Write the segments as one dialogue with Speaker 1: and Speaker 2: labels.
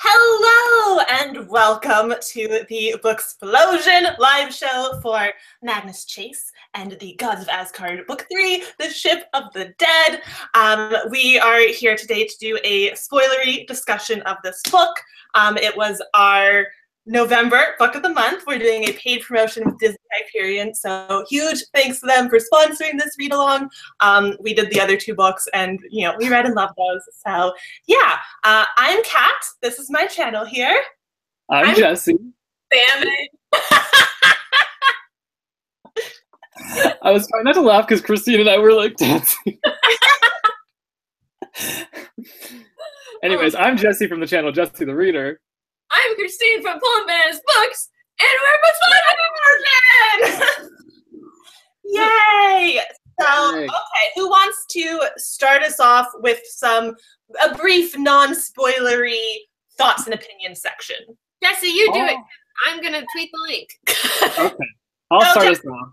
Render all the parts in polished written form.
Speaker 1: Hello and welcome to the Booksplosion live show for Magnus Chase and the Gods of Asgard Book 3, The Ship of the Dead. We are here today to do a spoilery discussion of this book. It was our November book of the month. We're doing a paid promotion with Disney Hyperion, so huge thanks to them for sponsoring this read along. We did the other two books and we read and loved those. So yeah, I'm Kat. This is my channel here.
Speaker 2: I'm Jesse.
Speaker 1: Damn it.
Speaker 2: I was trying not to laugh because Christine and I were like dancing. Anyways, I'm Jesse from the channel Jesse the Reader.
Speaker 3: I'm Christine from Plum Bananas Books, and we're Booksplosion!
Speaker 1: Yay! So, okay, who wants to start us off with a brief, non-spoilery thoughts and opinions section?
Speaker 3: Jesse, you do it. I'm gonna tweet the link.
Speaker 2: Okay, I'll start us off.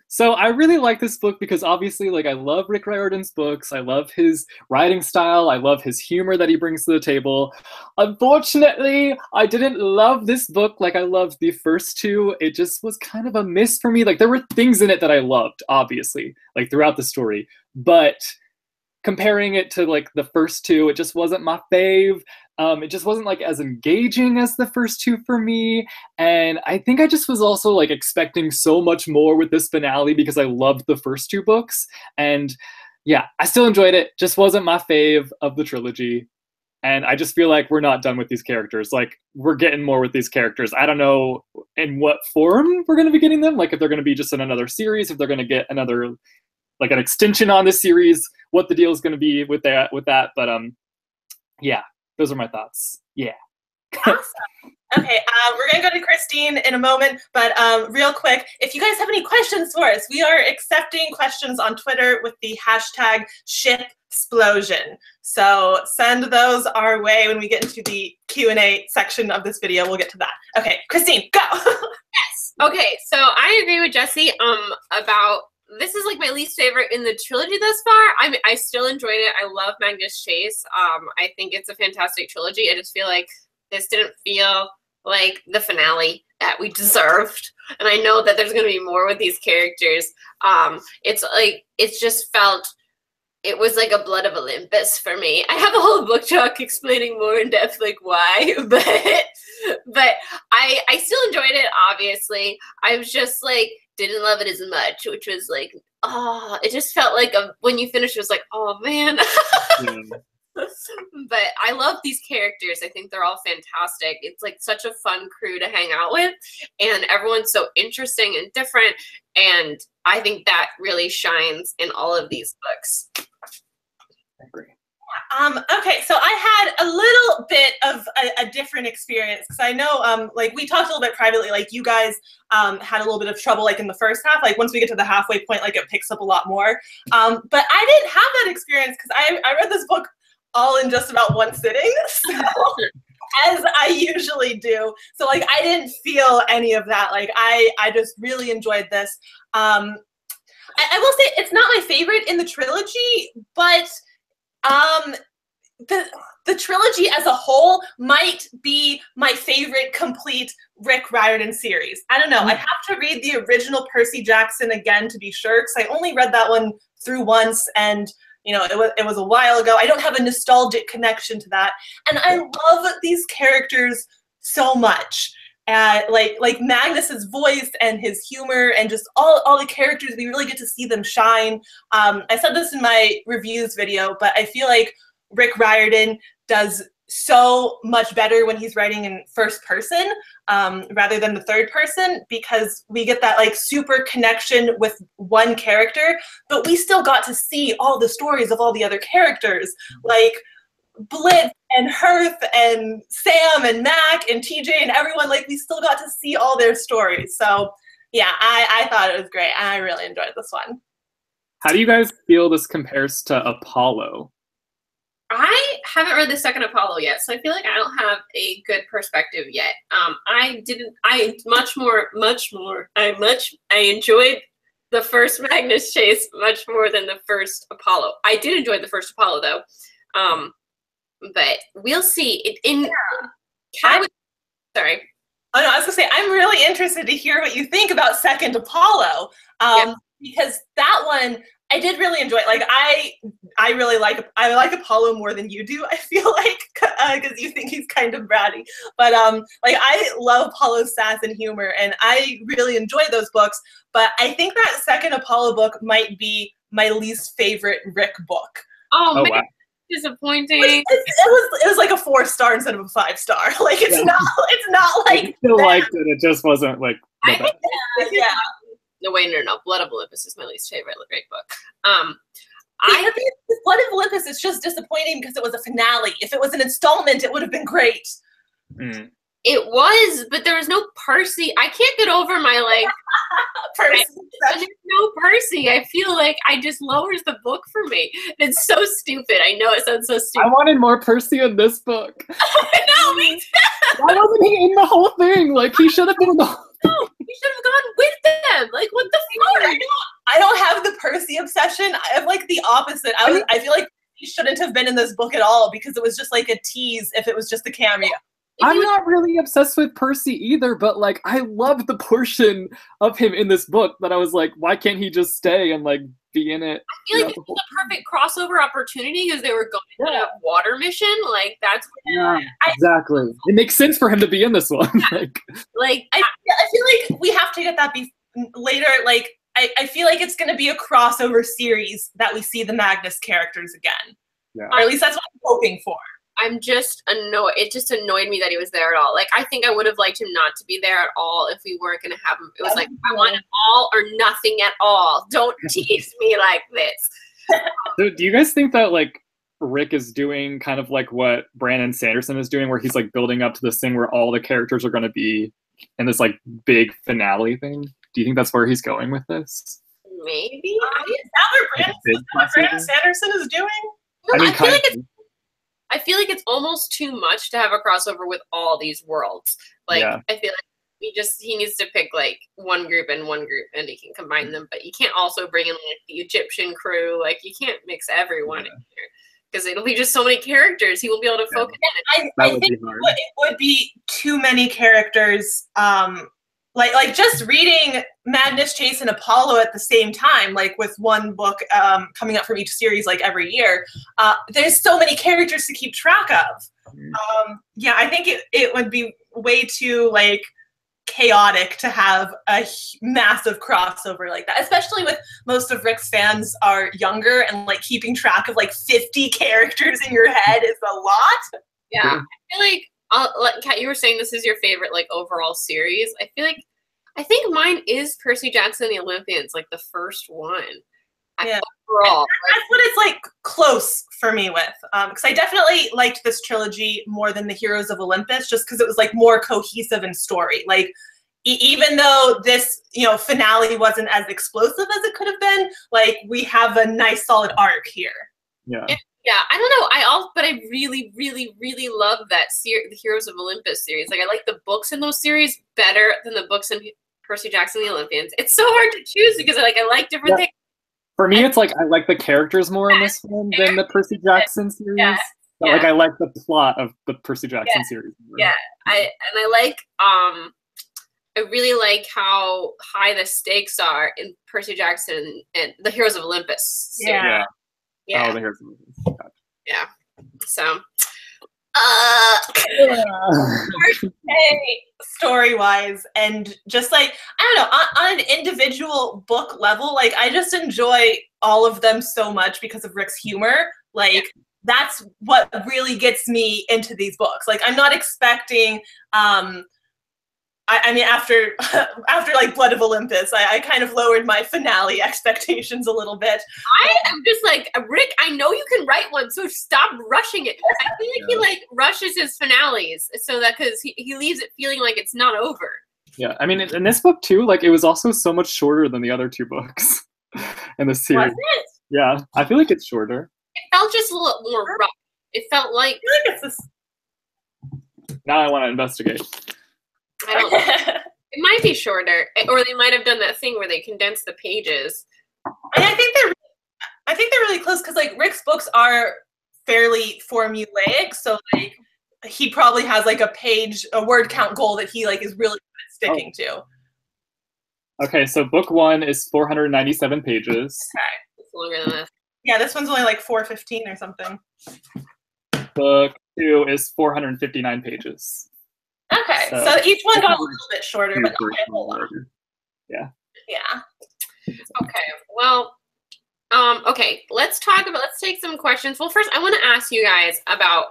Speaker 2: So I really like this book because obviously, I love Rick Riordan's books. I love his writing style. I love his humor that he brings to the table. Unfortunately, I didn't love this book like I loved the first two. It just was kind of a miss for me. There were things in it that I loved, obviously, throughout the story. But comparing it to the first two, it just wasn't my fave. It just wasn't as engaging as the first two for me, and I think I just was also expecting so much more with this finale because I loved the first two books, and yeah, I still enjoyed it. Just wasn't my fave of the trilogy, and I just feel like we're not done with these characters. We're getting more with these characters. I don't know in what form we're going to be getting them. If they're going to be just in another series, if they're going to get another an extension on this series, what the deal is going to be with that. But yeah. Those are my thoughts. Yeah.
Speaker 1: Awesome. Okay, we're going to go to Christine in a moment, but real quick, if you guys have any questions for us, we are accepting questions on Twitter with the hashtag #ShipSplosion. So send those our way when we get into the Q&A section of this video. We'll get to that. Okay, Christine, go!
Speaker 3: Yes. Okay, so I agree with Jesse about this is my least favorite in the trilogy thus far. I still enjoyed it. I love Magnus Chase. I think it's a fantastic trilogy. I just feel like this didn't feel like the finale that we deserved. And I know that there's going to be more with these characters. It's just felt, it was like a Blood of Olympus for me. I have a whole book talk explaining more in depth why, but I still enjoyed it, obviously. I was just didn't love it as much, which was it just felt when you finished, it was oh man. But I love these characters. I think they're all fantastic. It's such a fun crew to hang out with, and everyone's so interesting and different, and I think that really shines in all of these books.
Speaker 2: I agree.
Speaker 1: Okay, so I had a little bit of a different experience because I know, we talked a little bit privately, you guys had a little bit of trouble, in the first half. Once we get to the halfway point, it picks up a lot more. But I didn't have that experience because I read this book all in just about one sitting, so, as I usually do. So, I didn't feel any of that. I just really enjoyed this. I will say it's not my favorite in the trilogy, but the trilogy as a whole might be my favorite complete Rick Riordan series. I don't know. I'd have to read the original Percy Jackson again to be sure, because I only read that one through once, and it was a while ago. I don't have a nostalgic connection to that, and I love these characters so much. Like Magnus's voice and his humor and just all the characters, we really get to see them shine. I said this in my reviews video, but I feel like Rick Riordan does so much better when he's writing in first person rather than the third person, because we get that super connection with one character, but we still got to see all the stories of all the other characters, Blitz and Hearth and Sam and Mac and TJ and everyone. We still got to see all their stories. So yeah, I thought it was great, and I really enjoyed this one.
Speaker 2: How do you guys feel this compares to Apollo?
Speaker 3: I haven't read the second Apollo yet, so I feel like I don't have a good perspective yet. I enjoyed the first Magnus Chase much more than the first Apollo. I did enjoy the first Apollo though. but we'll see. Sorry.
Speaker 1: Oh no, I was gonna say I'm really interested to hear what you think about Second Apollo, because that one I did really enjoy. Like I like Apollo more than you do. I feel like because you think he's kind of bratty, but like I love Apollo's sass and humor, and I really enjoy those books. But I think that Second Apollo book might be my least favorite Rick book.
Speaker 3: Oh man. Wow. Disappointing.
Speaker 1: It was like a 4-star instead of a 5-star. Like it's not like
Speaker 2: I still liked it. It just wasn't like
Speaker 1: yeah.
Speaker 3: No, Blood of Olympus is my least favorite Rick book.
Speaker 1: I think Blood of Olympus is just disappointing because it was a finale. If it was an installment, it would have been great.
Speaker 3: It was, but there was no Percy. I can't get over my Percy. There's no Percy. I feel like I just lowers the book for me. It's so stupid. I know it sounds so stupid.
Speaker 2: I wanted more Percy in this book.
Speaker 3: I know, me too.
Speaker 2: Why wasn't he in the whole thing? Like he should have been in the whole
Speaker 3: thing. No, he should have gone with them. Like what the fuck?
Speaker 1: I don't have the Percy obsession. I have like the opposite. I feel like he shouldn't have been in this book at all because it was just like a tease if it was just a cameo.
Speaker 2: I'm not really obsessed with Percy either, but like I love the portion of him in this book that I was like, why can't he just stay and like be in it?
Speaker 3: I feel like it's a perfect crossover opportunity because they were going on a water mission. Like that's
Speaker 2: exactly. It makes sense for him to be in this one.
Speaker 1: like I feel like we have to get that later. Like I feel like it's going to be a crossover series that we see the Magnus characters again, or at least that's what I'm hoping for.
Speaker 3: I'm just annoyed. It just annoyed me that he was there at all. Like, I think I would have liked him not to be there at all if we weren't going to have him. It was like, I want it all or nothing at all. Don't tease me like this.
Speaker 2: So do you guys think that, like, Rick is doing kind of like what Brandon Sanderson is doing, where he's, like, building up to this thing where all the characters are going to be in this, like, big finale thing? Do you think that's where he's going with this?
Speaker 3: Maybe.
Speaker 1: Is that what Brandon Sanderson is doing?
Speaker 3: No, I feel like it's almost too much to have a crossover with all these worlds. Like, I feel like he needs to pick like one group and he can combine them, but you can't also bring in like the Egyptian crew. Like, you can't mix everyone in here because it'll be just so many characters. He won't be able to focus on it.
Speaker 1: I think it would be too many characters. Like just reading Magnus, Chase, and Apollo at the same time, like with one book coming up from each series, like every year, there's so many characters to keep track of. Yeah, I think it would be way too like chaotic to have a massive crossover like that, especially with most of Rick's fans are younger, and like keeping track of like 50 characters in your head is a lot.
Speaker 3: Yeah, I feel like Kat, you were saying this is your favorite like overall series. I think mine is Percy Jackson and the Olympians, like the first one.
Speaker 1: Yeah,
Speaker 3: overall,
Speaker 1: that's what it's like close for me with, because I definitely liked this trilogy more than the Heroes of Olympus, just because it was like more cohesive in story. Like even though this finale wasn't as explosive as it could have been, like we have a nice solid arc here.
Speaker 2: Yeah.
Speaker 3: Yeah, I don't know. But I really, really, really love that the Heroes of Olympus series. Like, I like the books in those series better than the books in Percy Jackson and the Olympians. It's so hard to choose because I like different things.
Speaker 2: For me, it's like I like the characters more in this one than the Percy Jackson series. But like I like the plot of the Percy Jackson series more.
Speaker 3: Yeah, I like I really like how high the stakes are in Percy Jackson and the Heroes of Olympus series.
Speaker 2: Yeah.
Speaker 3: Yeah.
Speaker 2: Oh, the Heroes of Olympus. Gotcha.
Speaker 3: Yeah. So
Speaker 1: story-wise, and just like I don't know, on an individual book level, like I just enjoy all of them so much because of Rick's humor. Like that's what really gets me into these books. Like I'm not expecting I mean, after like Blood of Olympus, I kind of lowered my finale expectations a little bit.
Speaker 3: I am just like, Rick, I know you can write one, so stop rushing it. I feel like he like rushes his finales so that because he leaves it feeling like it's not over.
Speaker 2: Yeah, I mean, in this book too, like it was also so much shorter than the other two books in the series.
Speaker 3: Was it?
Speaker 2: Yeah, I feel like it's shorter.
Speaker 3: It felt just a little more rough. It felt like.
Speaker 1: I feel like it's this.
Speaker 2: Now I want to investigate.
Speaker 3: I don't know. It might be shorter, or they might have done that thing where they condense the pages.
Speaker 1: And I think they're really close because like Rick's books are fairly formulaic. So like he probably has like a word count goal that he like is really good at sticking to.
Speaker 2: Okay, so book 1 is 497 pages.
Speaker 1: Okay.
Speaker 3: It's longer than this.
Speaker 1: Yeah, this one's only like 415 or something.
Speaker 2: Book 2 is 459 pages.
Speaker 1: Okay, so each one got a little bit shorter, but not by a whole lot.
Speaker 2: Yeah.
Speaker 1: Yeah.
Speaker 3: Okay, well, okay, let's take some questions. Well, first, I want to ask you guys about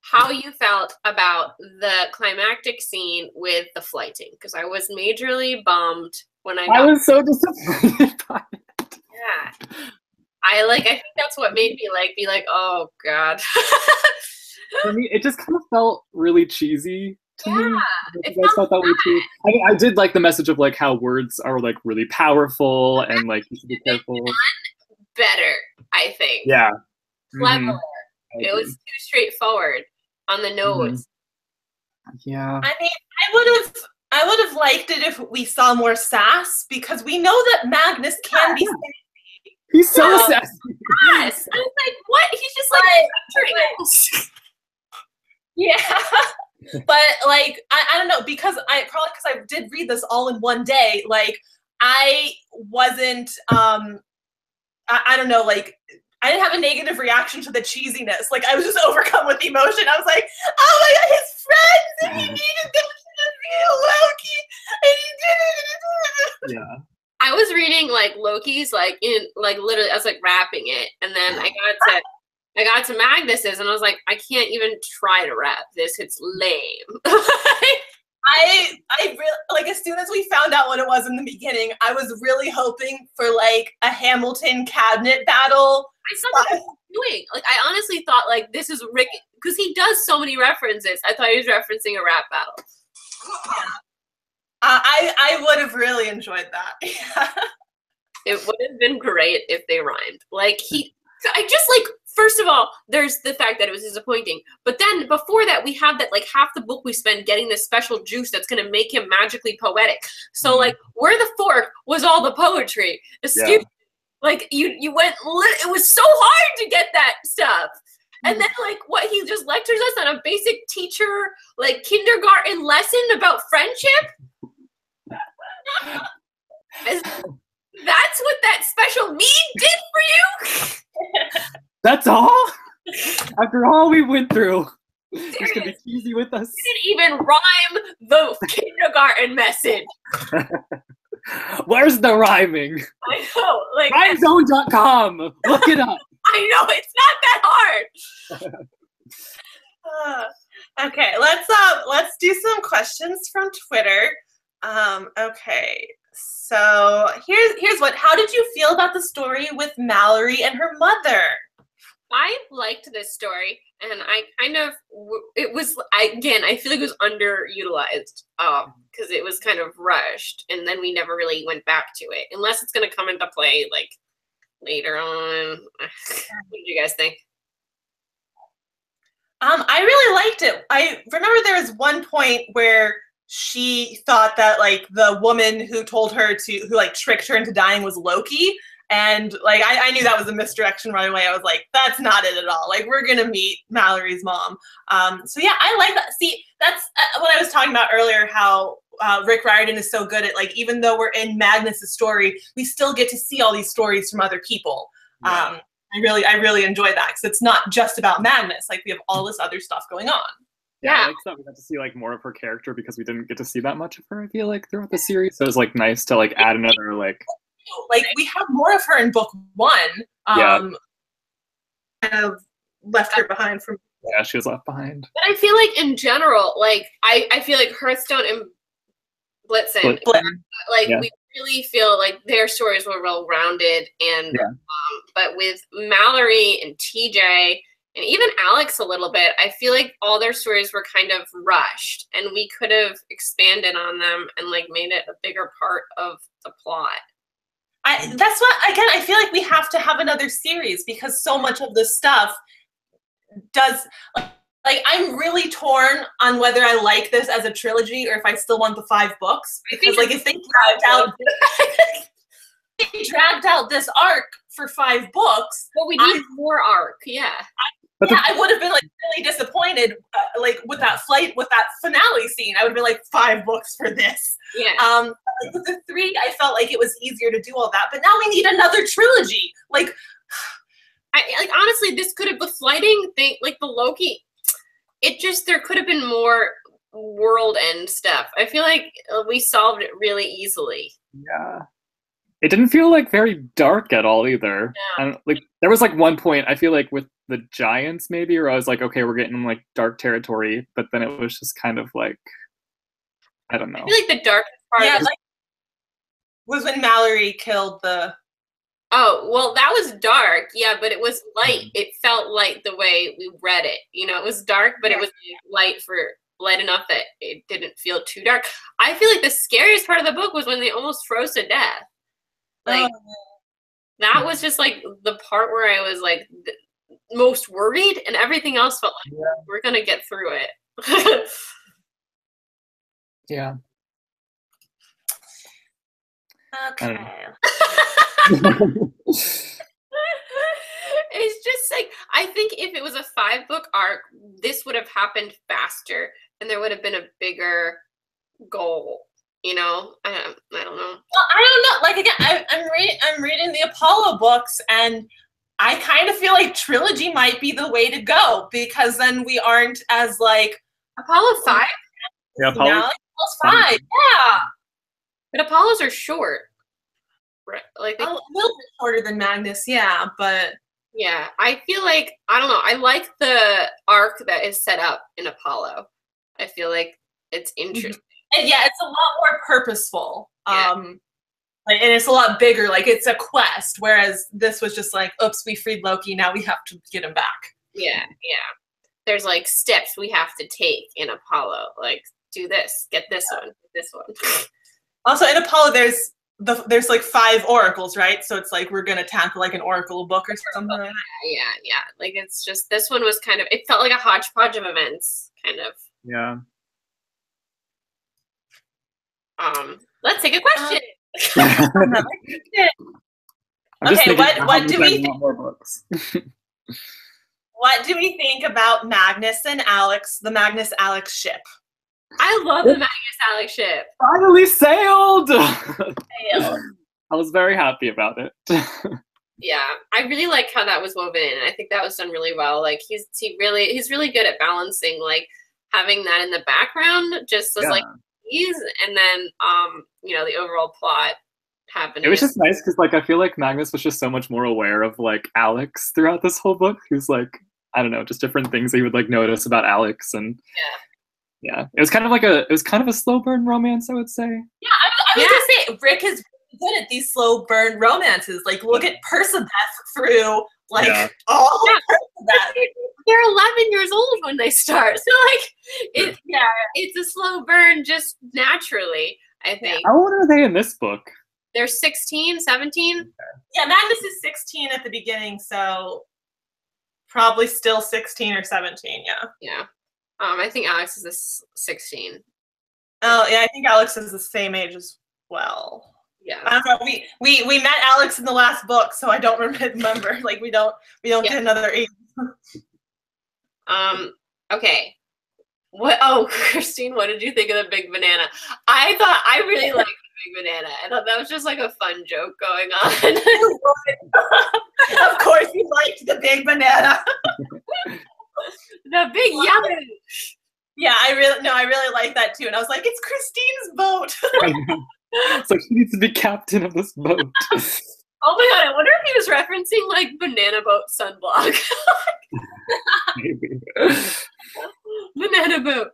Speaker 3: how you felt about the climactic scene with the flighting, because I was majorly bummed when I
Speaker 2: was so disappointed by it.
Speaker 3: Yeah. I think that's what made me like be like, oh god.
Speaker 2: For me, it just kind of felt really cheesy to me.
Speaker 3: It
Speaker 2: I felt that way too. I mean, I did like the message of like how words are like really powerful and like you should be careful.
Speaker 3: Better, I think.
Speaker 2: Yeah.
Speaker 3: Cleverer. It was too straightforward on the nose.
Speaker 2: Yeah.
Speaker 1: I mean, I would have liked it if we saw more sass, because we know that Magnus can be sassy.
Speaker 2: He's so sassy.
Speaker 3: Yes. I was like, what? He's just like
Speaker 1: yeah. But like I don't know, because I did read this all in one day. Like I wasn't I don't know, like I didn't have a negative reaction to the cheesiness. Like I was just overcome with emotion. I was like, oh my god, his friends, and he needed them to be Loki, and he did it.
Speaker 2: Yeah.
Speaker 3: I was reading like Loki's like in like literally I was like wrapping it, and then I got to Magnus's and I was like, I can't even try to wrap this. It's lame.
Speaker 1: I really, like, as soon as we found out what it was in the beginning, I was really hoping for like a Hamilton cabinet battle.
Speaker 3: I saw what he was doing. Like, I honestly thought like this is Rick, because he does so many references. I thought he was referencing a rap battle.
Speaker 1: Yeah. I would have really enjoyed that.
Speaker 3: It would have been great if they rhymed. Like I just like, first of all, there's the fact that it was disappointing. But then before that, we have that like half the book we spend getting this special juice that's going to make him magically poetic. So like where the fork was all the poetry. Excuse me. Like you went, it was so hard to get that stuff. And then like what he just lectures us on a basic teacher, like kindergarten lesson about friendship. That's what that special mead did for you?
Speaker 2: That's all? After all we went through, you're just gonna be cheesy with us?
Speaker 3: You didn't even rhyme the kindergarten message.
Speaker 2: Where's the rhyming?
Speaker 3: I know. Like
Speaker 2: Rhymezone.com. Look it up.
Speaker 3: I know, it's not that hard.
Speaker 1: Okay, let's do some questions from Twitter. Okay. So here's how did you feel about the story with Mallory and her mother?
Speaker 3: I liked this story, and I kind of, I feel like it was underutilized because it was kind of rushed, and then we never really went back to it, unless it's going to come into play like later on. What did you guys think?
Speaker 1: I really liked it. I remember there was one point where she thought that like the woman who tricked her into dying was Loki. And like I knew that was a misdirection right away. I was like, that's not it at all. Like we're gonna meet Mallory's mom. So yeah, I like that. See, that's what I was talking about earlier. How Rick Riordan is so good at like, even though we're in Magnus's story, we still get to see all these stories from other people. Yeah. I really enjoy that because it's not just about Magnus. Like we have all this other stuff going on.
Speaker 2: Yeah, I like that we got to see like more of her character because we didn't get to see that much of her, I feel like, throughout the series. So it was like nice to like add another like
Speaker 1: we have more of her in book 1. Kind of left her behind from.
Speaker 2: Yeah, she was left behind.
Speaker 3: But I feel like in general, like I feel like Hearthstone and Blitzen, we really feel like their stories were well rounded, and but with Mallory and TJ and even Alex a little bit, I feel like all their stories were kind of rushed, and we could have expanded on them and like made it a bigger part of the plot.
Speaker 1: That's what, again, I feel like we have to have another series because so much of this stuff does, like I'm really torn on whether I like this as a trilogy or if I still want the 5 books. Because like if they dragged out this arc for 5 books.
Speaker 3: But we need more arc, yeah.
Speaker 1: yeah, I would have been like really disappointed, like with that finale scene. I would have been like 5 books for this.
Speaker 3: Yeah.
Speaker 1: Like with the 3, I felt like it was easier to do all that. But now we need another trilogy. Like,
Speaker 3: honestly, this could have the flighting thing, like the Loki. There could have been more world end stuff. I feel like we solved it really easily.
Speaker 2: Yeah. It didn't feel like very dark at all either.
Speaker 3: Yeah.
Speaker 2: And like there was like one point I feel like with the giants maybe, or I was like, okay, we're getting in like dark territory, but then it was just kind of like, I don't know.
Speaker 3: I feel like the darkest part
Speaker 1: was when Mallory killed the.
Speaker 3: Oh, well, that was dark, yeah, but it was light. It felt light the way we read it. You know, it was dark, but it was light enough that it didn't feel too dark. I feel like the scariest part of the book was when they almost froze to death. Like, that was just like the part where I was like most worried, and everything else felt like we're going to get through it.
Speaker 2: Yeah.
Speaker 1: Okay.
Speaker 3: It's just like, I think if it was a 5-book arc, this would have happened faster, and there would have been a bigger goal. You know, I don't know.
Speaker 1: Well, I don't know. Like again, I'm reading the Apollo books, and I kind of feel like trilogy might be the way to go, because then we aren't as like
Speaker 3: Apollo 5.
Speaker 2: Yeah, Apollo
Speaker 1: 5. Yeah,
Speaker 3: but Apollos are short. Right, like
Speaker 1: a little bit shorter than Magnus. Yeah, but
Speaker 3: yeah, I feel like I don't know. I like the arc that is set up in Apollo. I feel like it's interesting.
Speaker 1: And yeah, it's a lot more purposeful. And it's a lot bigger. Like it's a quest, whereas this was just like, oops, we freed Loki. Now we have to get him back.
Speaker 3: Yeah. There's like steps we have to take in Apollo. Like do this, get this one, get this one.
Speaker 1: Also in Apollo, there's like 5 oracles, right? So it's like we're gonna tackle like an oracle book or something. Like that.
Speaker 3: Yeah. Like it's just this one was kind of, it felt like a hodgepodge of events, kind of.
Speaker 2: Yeah.
Speaker 3: Let's take a question.
Speaker 1: Okay, what do we think?
Speaker 2: More books.
Speaker 1: What do we think about Magnus and Alex, the Magnus-Alex ship?
Speaker 3: I love the Magnus Alex ship.
Speaker 2: Finally sailed. I was very happy about it.
Speaker 3: Yeah, I really like how that was woven in. I think that was done really well. Like he's really good at balancing like having that in the background just as like ease, and then the overall plot happening.
Speaker 2: It was just nice because like I feel like Magnus was just so much more aware of like Alex throughout this whole book. Who's like, I don't know, just different things that he would like notice about Alex, and yeah, it was kind of a slow burn romance, I would say.
Speaker 1: Yeah, I was gonna say Rick is really good at these slow burn romances. Like look at Percabeth through like all of Percabeth.
Speaker 3: They're 11 years old when they start, so like it's a slow burn just naturally, I think.
Speaker 2: How old are they in this book?
Speaker 3: They're 16, 17. Okay.
Speaker 1: Yeah, Magnus is 16 at the beginning, so probably still 16 or 17.
Speaker 3: Yeah. I think Alex is 16.
Speaker 1: Oh yeah, I think Alex is the same age as well.
Speaker 3: Yeah.
Speaker 1: I don't know. We met Alex in the last book, so I don't remember. Like we don't get another age.
Speaker 3: Okay. Christine, what did you think of the big banana? I really liked the big banana. I thought that was just like a fun joke going on.
Speaker 1: Of course you liked the big banana.
Speaker 3: The big yummy.
Speaker 1: Yeah, I really like that too. And I was like, it's Christine's boat.
Speaker 2: So he needs to be captain of this boat.
Speaker 3: Oh my god, I wonder if he was referencing like banana boat sunblock.
Speaker 2: Maybe.
Speaker 3: Banana boat.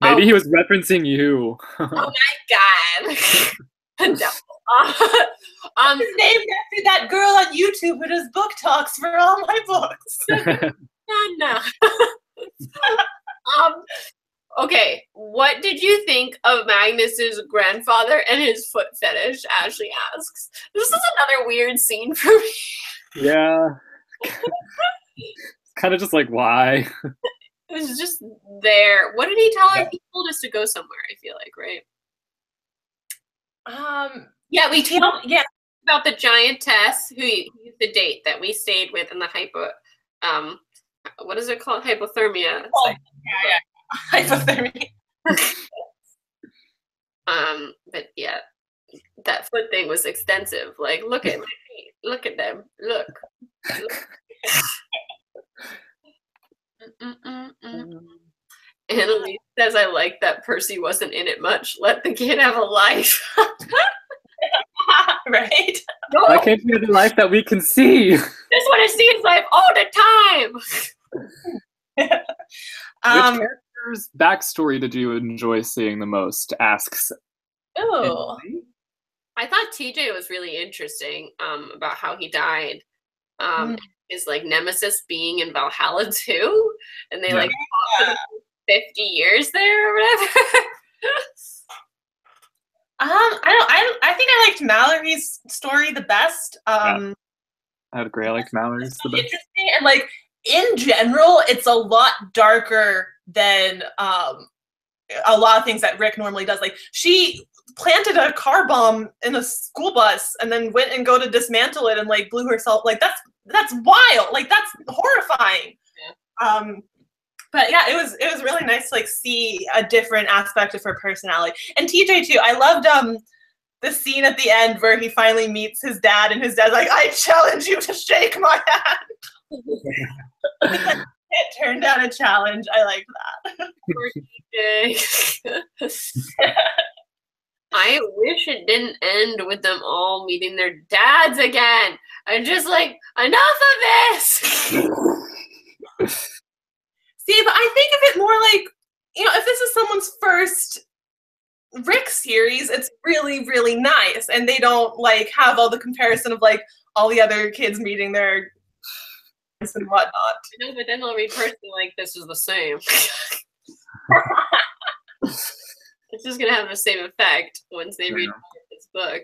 Speaker 2: Maybe he was referencing you.
Speaker 3: Oh my god.
Speaker 1: His named after that girl on YouTube who does book talks for all my books.
Speaker 3: No. Okay, what did you think of Magnus's grandfather and his foot fetish? Ashley asks. This is another weird scene for me.
Speaker 2: Yeah. It's kind of just like, why?
Speaker 3: It was just there. What did he tell us? He told us to go somewhere, I feel like, right? Yeah, we told about the giantess who used the date that we stayed with in the hypo what is it called? Hypothermia.
Speaker 1: Oh, yeah. Hypothermia.
Speaker 3: But yeah, that foot thing was extensive. Like, look at my feet. Look at them. Look. Annalise says, I like that Percy wasn't in it much. Let the kid have a life.
Speaker 1: Right?
Speaker 2: Why can't we have a life that we can see?
Speaker 3: Just want to see his life all the time.
Speaker 2: Which character's backstory did you enjoy seeing the most? Asks.
Speaker 1: Oh.
Speaker 3: I thought TJ was really interesting about how he died. His like nemesis being in Valhalla too, and they like fought for 50 years there or whatever.
Speaker 1: I think I liked Mallory's story the best.
Speaker 2: I would agree. I liked Mallory's the best.
Speaker 1: Interesting, and like in general, it's a lot darker than a lot of things that Rick normally does. Like she planted a car bomb in a school bus and then went and go to dismantle it and like blew herself. Like that's wild. Like that's horrifying. Yeah. But yeah, it was really nice to like see a different aspect of her personality. And TJ too. I loved the scene at the end where he finally meets his dad and his dad's like, I challenge you to shake my hand. Can't turn down a challenge. I like that.
Speaker 3: Poor TJ. I wish it didn't end with them all meeting their dads again. I'm just like, enough of this.
Speaker 1: See, but I think of it more like, you know, if this is someone's first Rick series, it's really, really nice. And they don't like have all the comparison of like all the other kids meeting their and whatnot.
Speaker 3: No, but then they'll read Percy like this is the same. It's just gonna have the same effect once they read this book.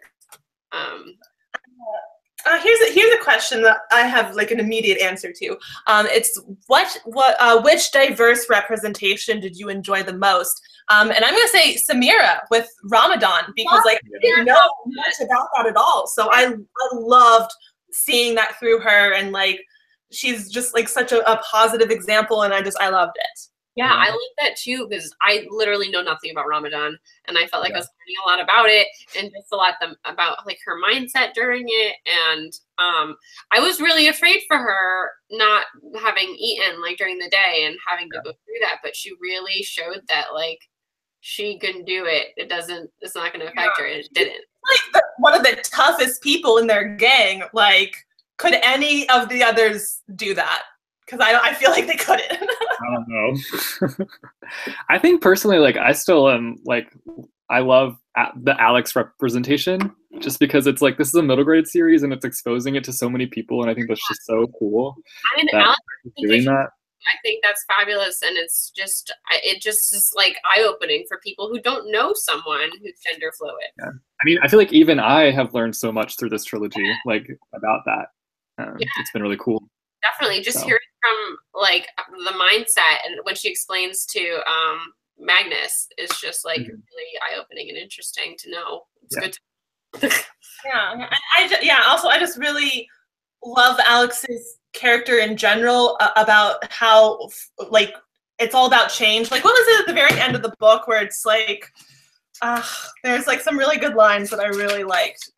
Speaker 1: Here's a question that I have like an immediate answer to. It's which diverse representation did you enjoy the most? And I'm gonna say Samira with Ramadan because like I didn't know much about that at all. So I loved seeing that through her, and like she's just like such a positive example, and I loved it.
Speaker 3: Yeah, I like that too because I literally know nothing about Ramadan, and I felt like I was learning a lot about it and just a lot about like her mindset during it. And I was really afraid for her not having eaten like during the day and having to go through that, but she really showed that like she can do it. It's not going to affect her. It didn't.
Speaker 1: Like one of the toughest people in their gang. Like, could any of the others do that? Because I feel like they couldn't.
Speaker 2: I don't know. I think personally, like I still am like I love the Alex representation just because it's like this is a middle grade series and it's exposing it to so many people, and I think that's just so cool.
Speaker 3: I mean, Alex doing that. I think that's fabulous, and it just is like eye opening for people who don't know someone who's gender fluid. Yeah.
Speaker 2: I mean, I feel like even I have learned so much through this trilogy, like about that. It's been really cool.
Speaker 3: Definitely, just hearing from like the mindset, and when she explains to Magnus, is just like really eye-opening and interesting to know. It's good.
Speaker 1: Also, I just really love Alex's character in general about how like it's all about change. Like, what was it at the very end of the book where it's like, there's like some really good lines that I really liked.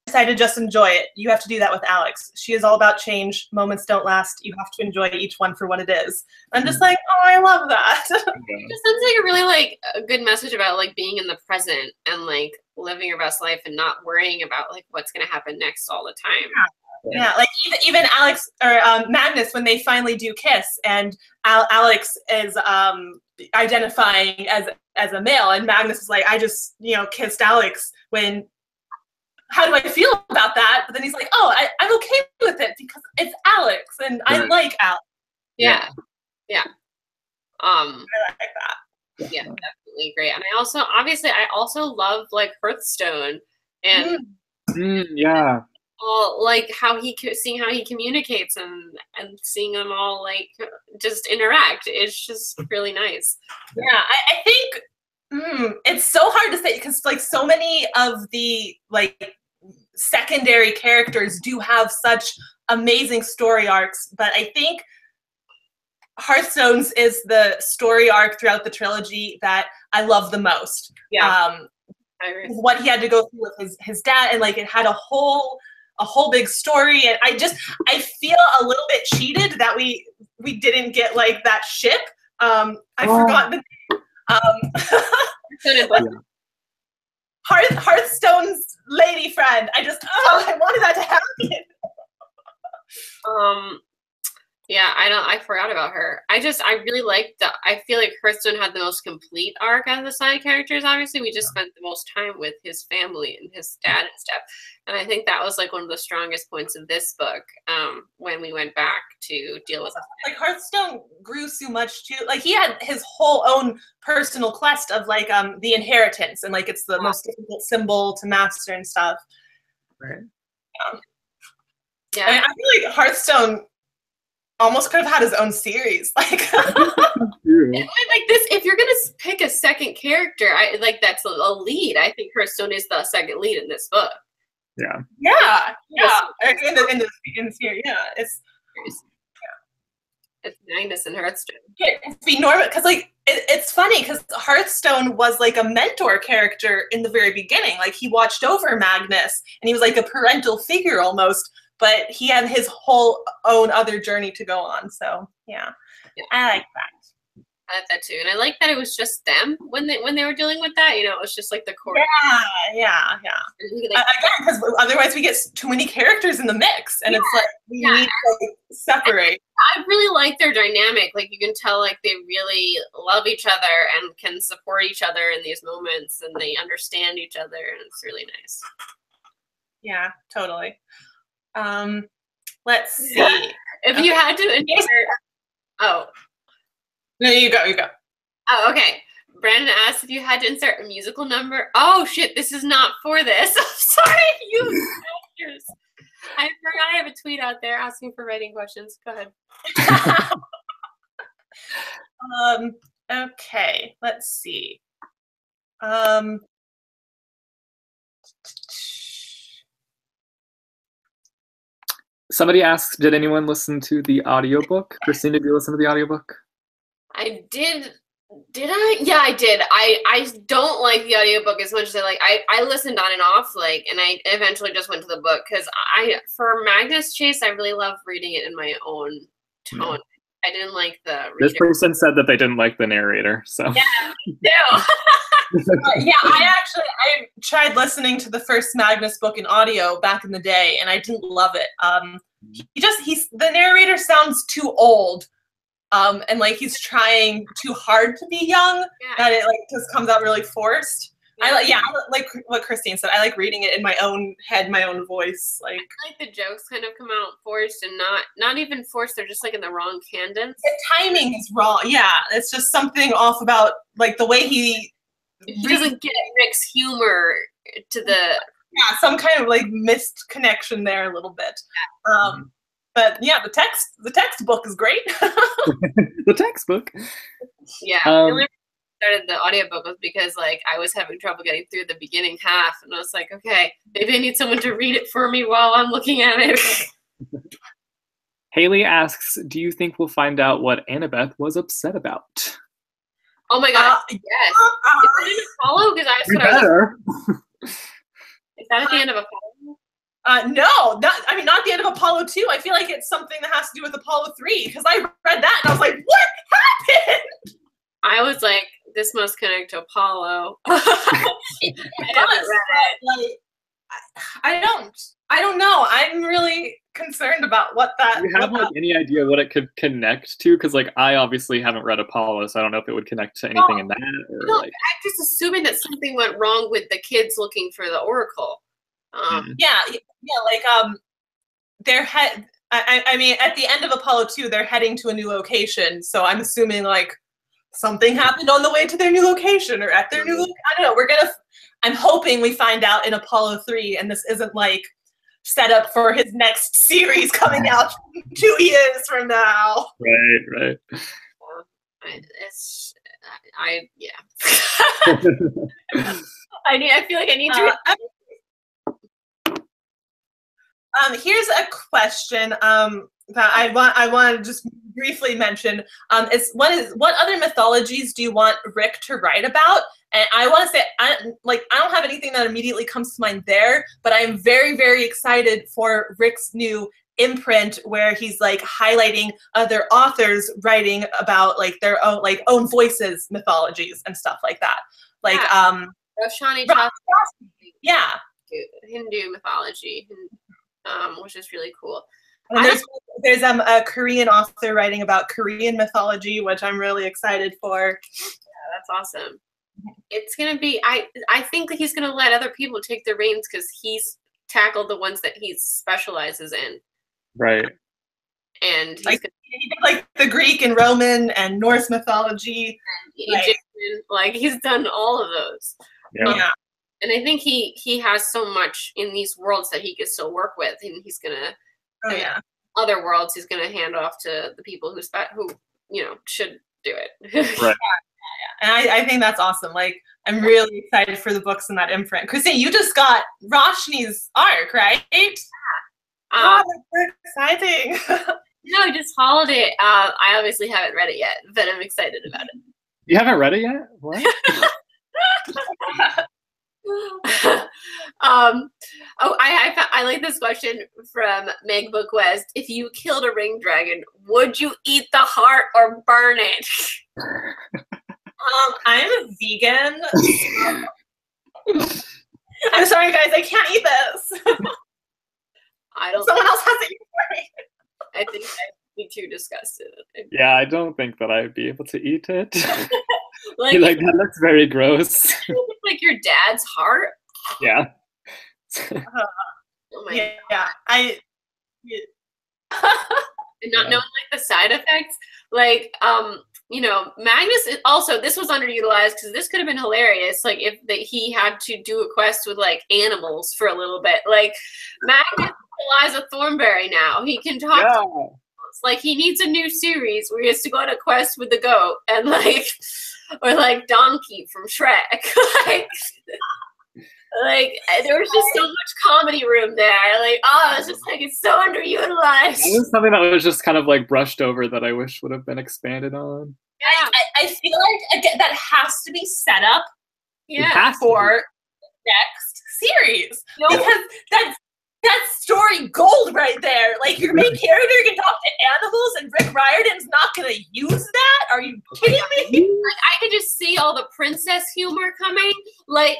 Speaker 1: Decided to just enjoy it. You have to do that with Alex. She is all about change. Moments don't last. You have to enjoy each one for what it is. I'm just like, oh, I love that.
Speaker 3: It just sounds like a really like a good message about like being in the present and like living your best life and not worrying about like what's gonna happen next all the time.
Speaker 1: Yeah, like even Alex or Magnus when they finally do kiss, and Alex is identifying as a male, and Magnus is like, I just kissed Alex when. How do I feel about that? But then he's like, oh, I'm okay with it because it's Alex and I like Alex.
Speaker 3: Yeah.
Speaker 1: I like that.
Speaker 3: Yeah, definitely great. And I also love like Hearthstone and all like seeing how he communicates and seeing them all like just interact. It's just really nice.
Speaker 1: Yeah, I think it's so hard to say because like so many of the like secondary characters do have such amazing story arcs, but I think Hearthstone's is the story arc throughout the trilogy that I love the most.
Speaker 3: Yeah. I agree.
Speaker 1: What he had to go through with his dad, and like it had a whole big story, and I feel a little bit cheated that we didn't get like that ship. I forgot the name. Hearthstone's lady friend. I wanted that to happen.
Speaker 3: Yeah, I forgot about her. I really liked I feel like Hearthstone had the most complete arc as the side characters. Obviously, we just spent the most time with his family and his dad and stuff. And I think that was like one of the strongest points of this book, when we went back to deal with it.
Speaker 1: Like Hearthstone grew so much too. Like he had his whole own personal quest of like the inheritance, and like it's the most difficult symbol to master and stuff.
Speaker 2: Right.
Speaker 3: Yeah.
Speaker 1: I feel like Hearthstone almost could have had his own series. Like,
Speaker 3: like this, if you're gonna pick a second character, that's a lead. I think Hearthstone is the second lead in this book.
Speaker 2: Yeah.
Speaker 1: In the series,
Speaker 3: it's Magnus and Hearthstone.
Speaker 1: It'd be normal because like it's funny because Hearthstone was like a mentor character in the very beginning. Like he watched over Magnus, and he was like a parental figure almost. But he had his whole own other journey to go on. So yeah. I like that.
Speaker 3: I like that too, and I like that it was just them when they were dealing with that. It was just like the core.
Speaker 1: Yeah. Again, because otherwise we get too many characters in the mix, and it's like we need to like, separate.
Speaker 3: I really like their dynamic. Like you can tell, like they really love each other and can support each other in these moments, and they understand each other, and it's really nice.
Speaker 1: Yeah, totally. Let's see.
Speaker 3: If you had to insert,
Speaker 1: no, you go.
Speaker 3: Oh, okay. Brandon asked if you had to insert a musical number. Oh shit, this is not for this. I'm sorry, you actors. I forgot I have a tweet out there asking for writing questions. Go ahead.
Speaker 1: Okay, let's see.
Speaker 2: Somebody asks, did anyone listen to the audiobook? Christine, did you listen to the audiobook?
Speaker 3: I did. Did I? Yeah, I did. I don't like the audiobook as much as I listened on and off, and I eventually just went to the book because for Magnus Chase, I really love reading it in my own tone. Yeah. I didn't like the reader.
Speaker 2: This person said that they didn't like the narrator, so.
Speaker 3: Yeah, me too.
Speaker 1: I tried listening to the first Magnus book in audio back in the day, and I didn't love it. The narrator sounds too old, and like he's trying too hard to be young, that it like just comes out really forced. I like what Christine said. I like reading it in my own head, my own voice. Like
Speaker 3: I like the jokes kind of come out forced and not even forced. They're just like in the wrong cadence.
Speaker 1: The timing is wrong. Yeah, it's just something off about like the way he
Speaker 3: doesn't get Rick's humor to the
Speaker 1: some kind of like missed connection there a little bit. But yeah, the textbook is great.
Speaker 2: The textbook.
Speaker 3: Yeah. The only reason I started the audiobook was because like I was having trouble getting through the beginning half, and I was like, okay, maybe I need someone to read it for me while I'm looking at it.
Speaker 2: Haley asks, do you think we'll find out what Annabeth was upset about?
Speaker 3: Oh my god, yes. Is it in Apollo? Because I was Is that at the end of Apollo?
Speaker 1: No, not at the end of Apollo 2. I feel like it's something that has to do with Apollo 3 because I read that and I was like, what happened?
Speaker 3: I was like, this must connect to Apollo.
Speaker 1: I don't know. I'm really concerned about what that.
Speaker 2: Do you have like any idea what it could connect to? Because like I obviously haven't read Apollo, so I don't know if it would connect to anything in that. Or,
Speaker 3: no, I'm just assuming that something went wrong with the kids looking for the Oracle.
Speaker 1: I mean, at the end of Apollo 2, they're heading to a new location, so I'm assuming like something happened on the way to their new location or at their new. I don't know. I'm hoping we find out in Apollo 3, and this isn't like set up for his next series coming out 2 years from now.
Speaker 2: Right.
Speaker 3: I feel like I need to.
Speaker 1: Here's a question that I want to just briefly mention. What other mythologies do you want Rick to write about? And I want to say, I don't have anything that immediately comes to mind there, but I am very, very excited for Rick's new imprint where he's like highlighting other authors writing about like their own voices mythologies and stuff like that. Like
Speaker 3: Roshani
Speaker 1: yeah,
Speaker 3: Hindu mythology, which is really cool.
Speaker 1: And there's a Korean author writing about Korean mythology, which I'm really excited for.
Speaker 3: Yeah, that's awesome. It's gonna be. I think that he's gonna let other people take the reins because he's tackled the ones that he specializes in.
Speaker 2: Right.
Speaker 3: And
Speaker 1: like the Greek and Roman and Norse mythology,
Speaker 3: and Egyptian. Like he's done all of those.
Speaker 2: Yeah.
Speaker 3: And I think he has so much in these worlds that he can still work with, and he's gonna. Other worlds, he's gonna hand off to the people who should do it.
Speaker 2: Right.
Speaker 1: And I think that's awesome. Like, I'm really excited for the books in that imprint. Christine, you just got Roshni's arc, right? Oh, that's exciting.
Speaker 3: No, I just followed it. I obviously haven't read it yet, but I'm excited about it.
Speaker 2: You haven't read it yet? What?
Speaker 3: I like this question from Meg Bookwest. If you killed a ring dragon, would you eat the heart or burn it?
Speaker 1: I'm a vegan. I'm sorry, guys. I can't eat this. Someone else has to eat for me.
Speaker 3: I think I'd be too disgusted.
Speaker 2: Yeah, I don't think that I'd be able to eat it. Like that looks very gross.
Speaker 3: Like your dad's heart.
Speaker 2: Yeah.
Speaker 3: Oh my
Speaker 1: God.
Speaker 3: And not knowing like the side effects, like Magnus is also, this was underutilized because this could have been hilarious. Like if he had to do a quest with like animals for a little bit. Like Magnus Eliza Thornberry now. He can talk to animals. Like he needs a new series where he has to go on a quest with the goat and or like Donkey from Shrek. like there was just so much comedy room there. It's just like it's so underutilized.
Speaker 2: It was something that was just kind of like brushed over that I wish would have been expanded on.
Speaker 1: Yeah, I feel like again, that has to be set up for the next series. Because that's story gold right there. Like your main character can talk to animals and Rick Riordan's not gonna use that? Are you kidding me?
Speaker 3: Like I could just see all the princess humor coming. Like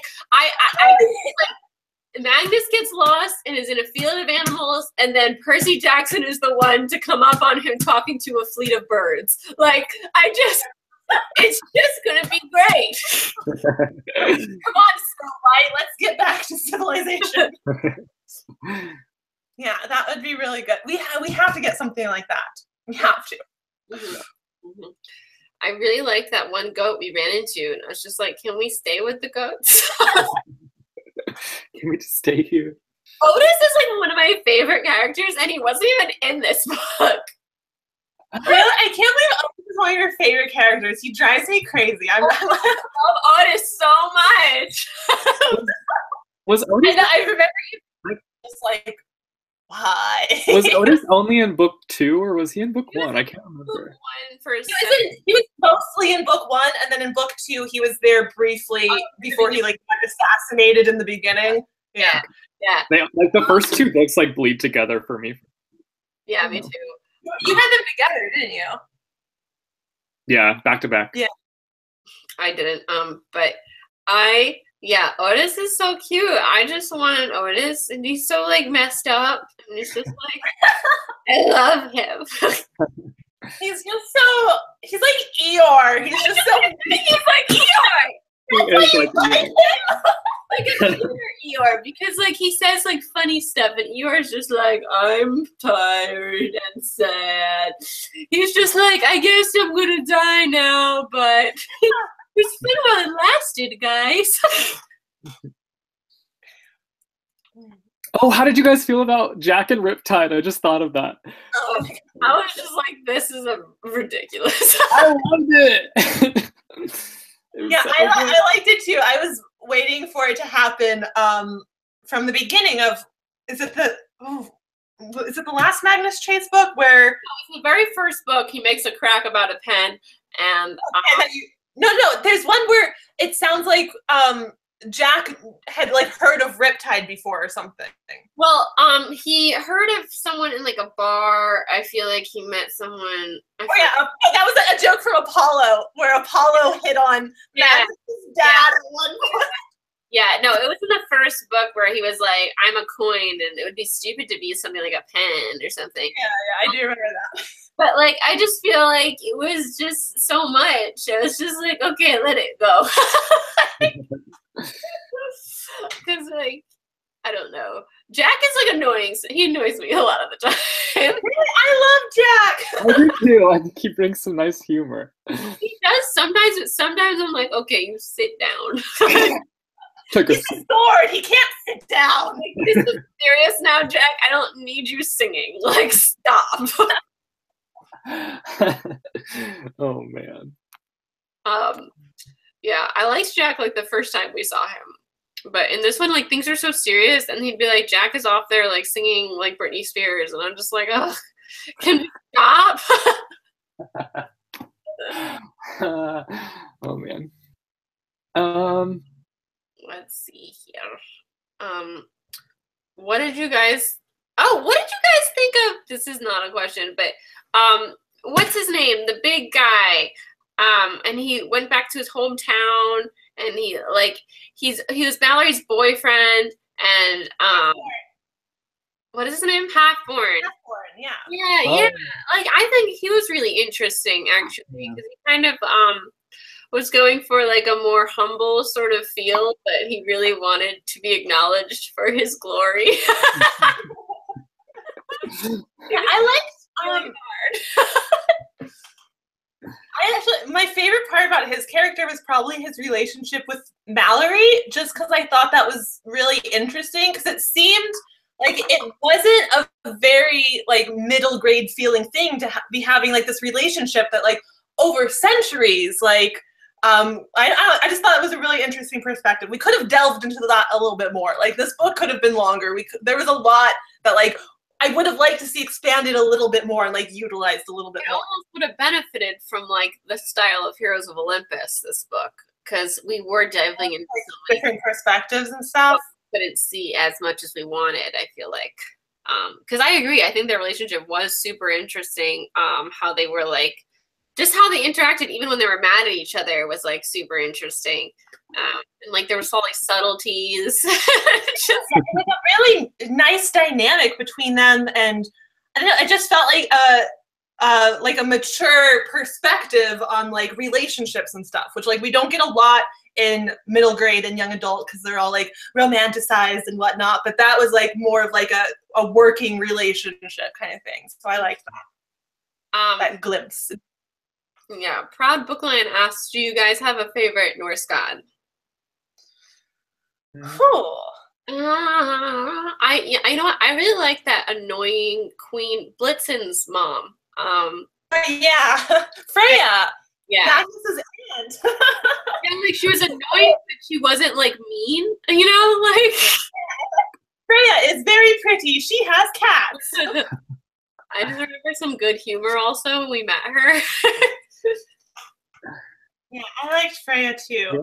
Speaker 3: Magnus gets lost and is in a field of animals, and then Percy Jackson is the one to come up on him talking to a fleet of birds. Like it's just gonna be great.
Speaker 1: Come on, Snow White, let's get back to civilization. Yeah, that would be really good. We have to get something like that. We have to.
Speaker 3: Mm-hmm. I really liked that one goat we ran into, and I was just like, can we stay with the goats?
Speaker 2: Can we just stay here?
Speaker 3: Otis is like one of my favorite characters, and he wasn't even in this book.
Speaker 1: Really? I can't believe Otis is one of your favorite characters. He drives me crazy. I
Speaker 3: love Otis so much.
Speaker 2: Was Otis?
Speaker 1: I remember you just like, why?
Speaker 2: Was Otis only in book 2 or was he in book 1? I can't remember.
Speaker 1: He was mostly in book 1, and then in book 2 he was there briefly before he like got assassinated in the beginning. Yeah.
Speaker 2: Like the first 2 books like bleed together for me.
Speaker 3: Yeah, me too.
Speaker 1: You had them together, didn't you?
Speaker 2: Yeah, back to back.
Speaker 1: Yeah.
Speaker 3: I didn't. But Otis is so cute. I just want an Otis, and he's so like messed up, and it's just like I love him.
Speaker 1: He's like Eeyore. He's just so
Speaker 3: he's like Eeyore. That's why you like him. Like a Eeyore, because like he says like funny stuff, and Eeyore's just like, I'm tired and sad. He's just like, I guess I'm gonna die now, but it's been while it lasted, guys.
Speaker 2: Oh, how did you guys feel about Jack and Riptide? I just thought of that.
Speaker 3: I was just like, this is ridiculous.
Speaker 2: I loved it.
Speaker 1: Yeah, I liked it too. I was waiting for it to happen from the beginning of, is it is it the last Magnus Chase book where
Speaker 3: the very first book he makes a crack about a pen and
Speaker 1: no, there's one where it sounds like Jack had like heard of Riptide before or something.
Speaker 3: Well, he heard of someone in like a bar. I feel like he met someone.
Speaker 1: That was a joke from Apollo, where Apollo hit on Magnus's dad at one point.
Speaker 3: Yeah, no, it was in the first book where he was like, I'm a coin, and it would be stupid to be something like a pen or something.
Speaker 1: Yeah, I do remember that.
Speaker 3: But, like, I just feel like it was just so much. I was just like, okay, let it go. Because, like, I don't know. Jack is, like, annoying. So he annoys me a lot of the time.
Speaker 1: I love Jack!
Speaker 2: I do, too. I think he brings some nice humor.
Speaker 3: He does sometimes, but sometimes I'm like, okay, you sit down.
Speaker 2: Took
Speaker 1: He's a sword. He can't sit down.
Speaker 3: Like, this is serious now, Jack. I don't need you singing. Like, stop.
Speaker 2: Oh man.
Speaker 3: Yeah, I liked Jack like the first time we saw him, but in this one, like things are so serious, and he'd be like, Jack is off there like singing like Britney Spears, and I'm just like, ugh, can you stop?
Speaker 2: Oh man.
Speaker 3: Let's see here. What did you guys think of? This is not a question, but what's his name? The big guy. And he went back to his hometown, and he was Mallory's boyfriend, and what is his name? Halfborn.
Speaker 1: Yeah.
Speaker 3: Yeah. Like I think he was really interesting actually, because he kind of was going for like a more humble sort of feel, but he really wanted to be acknowledged for his glory.
Speaker 1: Yeah, I liked my favorite part about his character was probably his relationship with Mallory, just because I thought that was really interesting, because it seemed like it wasn't a very like middle grade feeling thing to be having like this relationship that like over centuries, like I just thought it was a really interesting perspective. We could have delved into that a little bit more. Like this book could have been longer. There was a lot that like I would have liked to see expanded a little bit more and like utilized a little bit more.
Speaker 3: Almost would have benefited from like the style of Heroes of Olympus, this book, because we were diving into
Speaker 1: like, different perspectives and stuff.
Speaker 3: Couldn't see as much as we wanted, I feel like. Because I agree, I think their relationship was super interesting. How they were like, just how they interacted, even when they were mad at each other, was like super interesting. And like there was all these subtleties.
Speaker 1: It was a really nice dynamic between them, and I don't know, it just felt like a mature perspective on like relationships and stuff, which like we don't get a lot in middle grade and young adult because they're all like romanticized and whatnot. But that was like more of like a working relationship kind of thing. So I like that. That glimpse.
Speaker 3: Yeah, Proud Bookland asks, do you guys have a favorite Norse god?
Speaker 1: Cool.
Speaker 3: I know what, I really like that annoying Queen Blitzen's mom.
Speaker 1: Yeah, Freya.
Speaker 3: Yeah.
Speaker 1: Magnus's aunt.
Speaker 3: And like she was annoying, but she wasn't like mean, you know, like
Speaker 1: Freya is very pretty. She has cats.
Speaker 3: I just remember some good humor also when we met her.
Speaker 1: Yeah, I liked Freya too.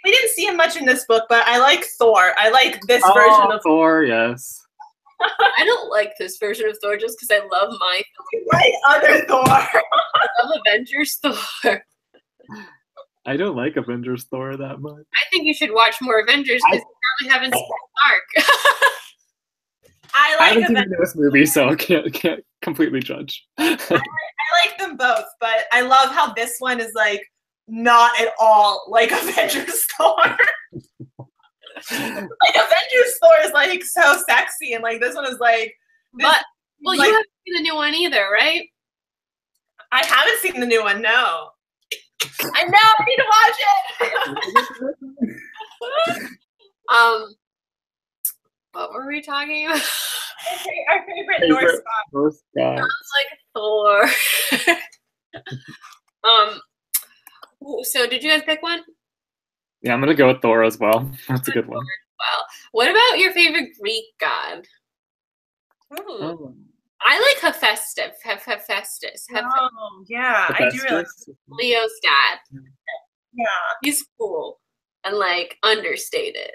Speaker 1: We didn't see him much in this book, but I like Thor. I like this version of
Speaker 2: Thor. Yes.
Speaker 3: I don't like this version of Thor just because I love my Thor.
Speaker 1: You like other Thor.
Speaker 3: I love Avengers Thor.
Speaker 2: I don't like Avengers Thor that much.
Speaker 3: I think you should watch more Avengers because you probably haven't seen Mark.
Speaker 1: I
Speaker 2: haven't seen the newest movie, so I can't completely judge.
Speaker 1: I like them both, but I love how this one is like not at all like Avengers Thor. Like Avengers Thor is like so sexy, and like this one is like.
Speaker 3: But well, like, you haven't seen the new one either, right?
Speaker 1: I haven't seen the new one. No. I know. I need to watch it.
Speaker 3: What were we talking about?
Speaker 1: Our favorite Norse god.
Speaker 3: Sounds like Thor. So did you guys pick one?
Speaker 2: Yeah, I'm gonna go with Thor as well. That's a good one.
Speaker 3: Well, what about your favorite Greek god? Ooh.
Speaker 2: Oh.
Speaker 3: I like Hephaestus.
Speaker 1: Oh, yeah, I do really.
Speaker 3: Leo's dad.
Speaker 1: Yeah,
Speaker 3: he's cool and like understated.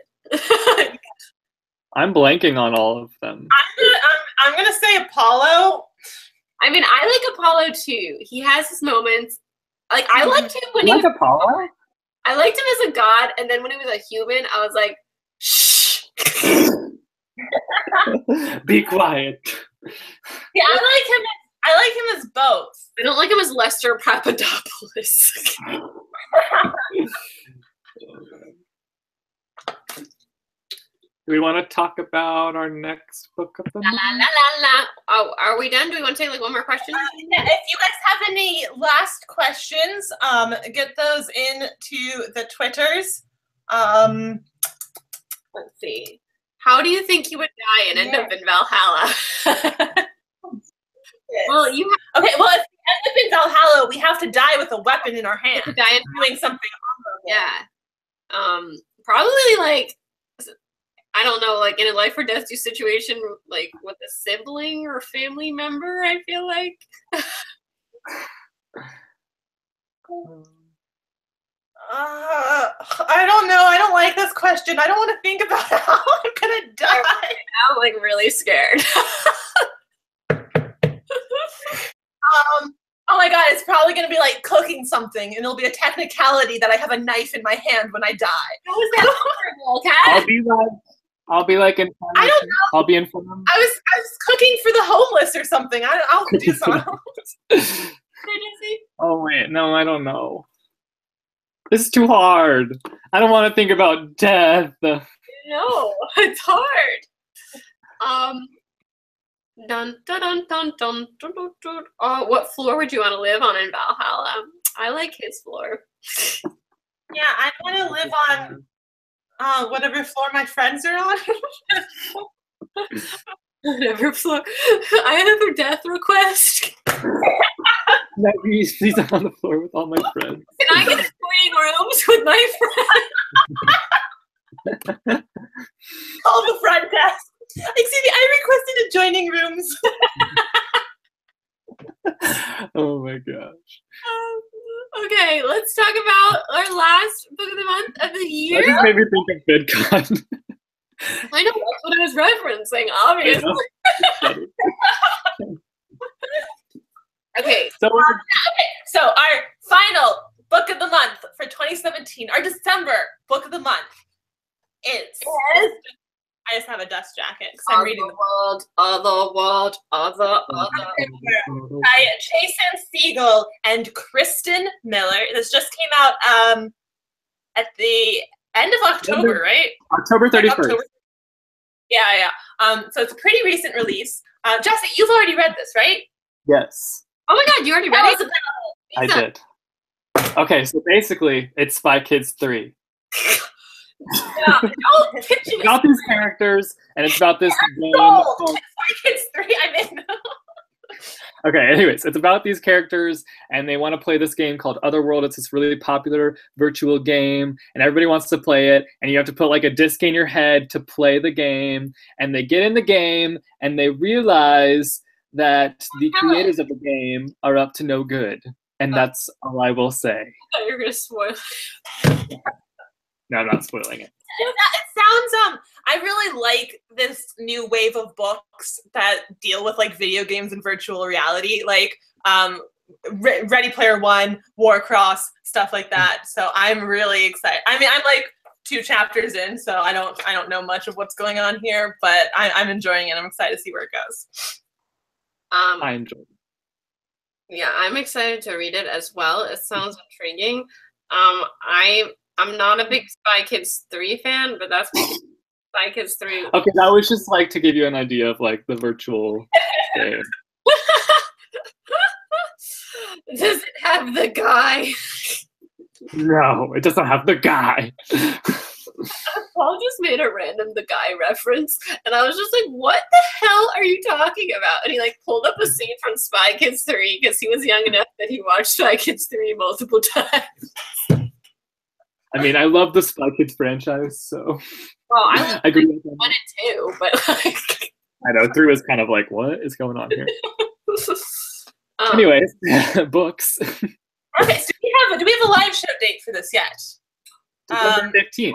Speaker 2: I'm blanking on all of them.
Speaker 1: I'm gonna say Apollo.
Speaker 3: I mean, I like Apollo too. He has his moments. Like I liked him when
Speaker 2: You
Speaker 3: he
Speaker 2: like Apollo?
Speaker 3: I liked him as a god, and then when he was a human, I was like, shh.
Speaker 2: Be quiet.
Speaker 1: Yeah, I like him as both.
Speaker 3: I don't like him as Lester Papadopoulos.
Speaker 2: Do we want to talk about our next book of the month?
Speaker 3: La la la la. Oh, are we done? Do we want to take like one more question?
Speaker 1: Yeah, if you guys have any last questions, get those into the Twitters.
Speaker 3: Let's see. How do you think you would die and end up in Valhalla? Well, you have
Speaker 1: okay. Well, if we end up in Valhalla, we have to die with a weapon in our hand, doing something honorable.
Speaker 3: Yeah. Probably like, I don't know, like in a life or death situation, like with a sibling or family member. I feel like.
Speaker 1: I don't know. I don't like this question. I don't want to think about how I'm gonna die.
Speaker 3: I'm like really scared.
Speaker 1: Oh my god, it's probably gonna be like cooking something, and it'll be a technicality that I have a knife in my hand when I die.
Speaker 3: How is that horrible, Kat?
Speaker 2: I'll be like in.
Speaker 1: I don't know.
Speaker 2: I'll be informed.
Speaker 1: I was cooking for the homeless or something. I'll do something.
Speaker 2: Oh wait, no, I don't know. This is too hard. I don't want to think about death.
Speaker 3: No, it's hard. Dun dun dun dun dun dun dun dun. Oh, what floor would you want to live on in Valhalla? I like his floor.
Speaker 1: Yeah, I want to live on whatever floor my friends are on.
Speaker 3: Whatever floor. I have a death request.
Speaker 2: No, please, I'm on the floor with all my friends.
Speaker 3: Can I get swing rooms with my friends?
Speaker 1: Call the front desk. Excuse me, I requested adjoining rooms.
Speaker 2: Oh my gosh.
Speaker 3: Okay, let's talk about our last book of the month of the year.
Speaker 2: That just made me think of VidCon.
Speaker 3: I know, that's what I was referencing, obviously. Okay.
Speaker 1: So our final book of the month for 2017, our December book of the month is. I just have a dust jacket because I'm reading
Speaker 3: the world,
Speaker 1: by Jason Siegel and Kristen Miller. This just came out at the end of October, right?
Speaker 2: October 31st.
Speaker 1: October. Yeah. So it's a pretty recent release. Jesse, you've already read this, right?
Speaker 2: Yes.
Speaker 3: Oh my god, you already read it?
Speaker 2: I did. Okay, so basically, it's Spy Kids 3.
Speaker 3: Yeah.
Speaker 2: It's about these characters, and it's about this game.
Speaker 1: Spy Kids 3, I'm in.
Speaker 2: Okay, anyways, it's about these characters, and they want to play this game called Otherworld. It's this really popular virtual game, and everybody wants to play it, and you have to put like a disc in your head to play the game, and they get in the game, and they realize that the creators of the game are up to no good, and that's all I will say.
Speaker 3: I thought you were going to spoil it.
Speaker 2: No, I'm not spoiling it.
Speaker 1: It sounds I really like this new wave of books that deal with like video games and virtual reality, like Ready Player One, Warcross, stuff like that. So I'm really excited. I mean, I'm like 2 chapters in, so I don't know much of what's going on here, but I'm enjoying it. I'm excited to see where it goes.
Speaker 2: I enjoy it.
Speaker 3: Yeah, I'm excited to read it as well. It sounds intriguing. I'm not a big Spy Kids 3 fan, but that's because Spy Kids 3.
Speaker 2: Okay, that was just like to give you an idea of like the virtual game.
Speaker 3: Does it have the guy?
Speaker 2: No, it doesn't have the guy.
Speaker 3: Paul just made a random The Guy reference, and I was just like, what the hell are you talking about? And he like pulled up a scene from Spy Kids 3 because he was young enough that he watched Spy Kids 3 multiple times.
Speaker 2: I mean, I love the Spy Kids franchise, so.
Speaker 3: Well, I
Speaker 2: agree
Speaker 3: like 1 and 2, but like.
Speaker 2: I know 3 was kind of like, what is going on here?
Speaker 3: Um,
Speaker 2: Anyways, books.
Speaker 1: Okay, so do we have a live show date for this yet?
Speaker 2: December 15th.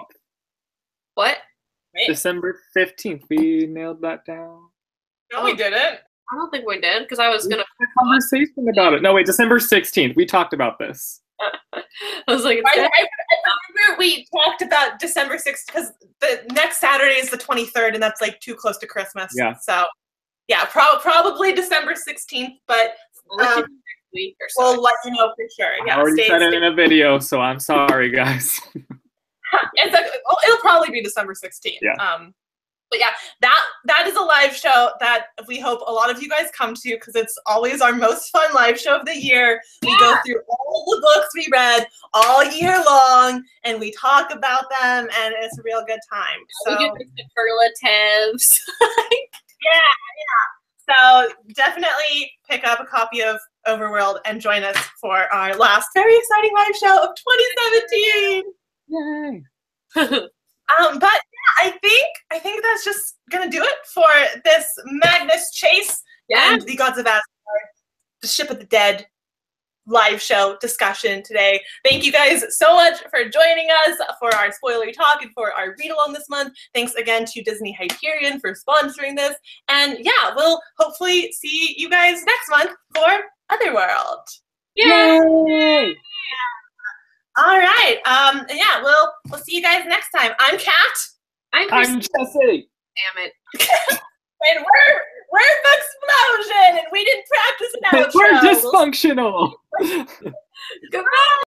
Speaker 3: what?
Speaker 1: Wait,
Speaker 2: December 15th. We nailed that down.
Speaker 1: no, we didn't.
Speaker 3: I don't think we did because I was gonna.
Speaker 2: Conversation about it. No, wait, December 16th. We talked about this.
Speaker 3: I was like,
Speaker 1: I remember we talked about December 6th because the next Saturday is the 23rd, and that's like too close to Christmas.
Speaker 2: Yeah.
Speaker 1: So, yeah, probably December 16th, but
Speaker 3: next week or so.
Speaker 1: we'll let you know for sure.
Speaker 2: I
Speaker 1: Yeah,
Speaker 2: already said it in a video, so I'm sorry, guys.
Speaker 1: It'll probably be December 16th.
Speaker 2: Yeah.
Speaker 1: But yeah, that is a live show that we hope a lot of you guys come to because it's always our most fun live show of the year. We go through all the books we read all year long, and we talk about them, and it's a real good time. So
Speaker 3: we do superlatives.
Speaker 1: yeah. So definitely pick up a copy of Overworld and join us for our last very exciting live show of 2017.
Speaker 2: Yay.
Speaker 1: But yeah, I think that's just gonna do it for this Magnus Chase and the Gods of Asgard, the Ship of the Dead live show discussion today. Thank you guys so much for joining us for our spoilery talk and for our read along this month. Thanks again to Disney Hyperion for sponsoring this. And yeah, we'll hopefully see you guys next month for Otherworld.
Speaker 2: Yay!
Speaker 1: All right. Yeah, we'll see you guys next time. I'm Kat.
Speaker 3: I'm
Speaker 2: Jesse.
Speaker 3: Damn it.
Speaker 1: And we're Booksplosion, and we didn't practice an outro.
Speaker 2: We're dysfunctional.
Speaker 3: Goodbye.